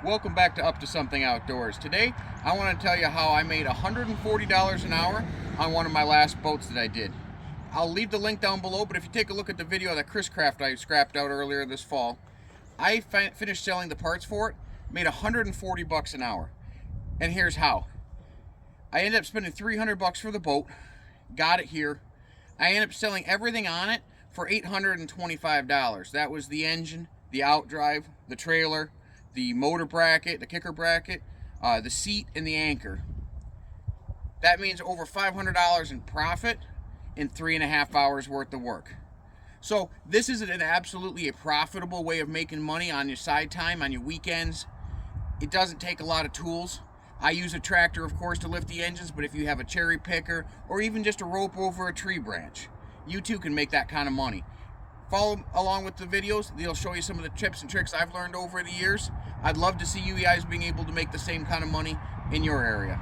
Welcome back to Up to Something Outdoors. Today, I want to tell you how I made $140 an hour on one of my last boats that I did. I'll leave the link down below, but if you take a look at the video of that Chris Craft I scrapped out earlier this fall, I finished selling the parts for it, made 140 bucks an hour. And here's how. I ended up spending 300 bucks for the boat, got it here. I ended up selling everything on it for $825. That was the engine, the outdrive, the trailer, the motor bracket, the kicker bracket, the seat, and the anchor. That means over $500 in profit in 3.5 hours worth of work. So this is an absolutely a profitable way of making money on your side time, on your weekends. It doesn't take a lot of tools. I use a tractor, of course, to lift the engines, but if you have a cherry picker or even just a rope over a tree branch, you too can make that kind of money. Follow along with the videos. They'll show you some of the tips and tricks I've learned over the years. I'd love to see you guys being able to make the same kind of money in your area.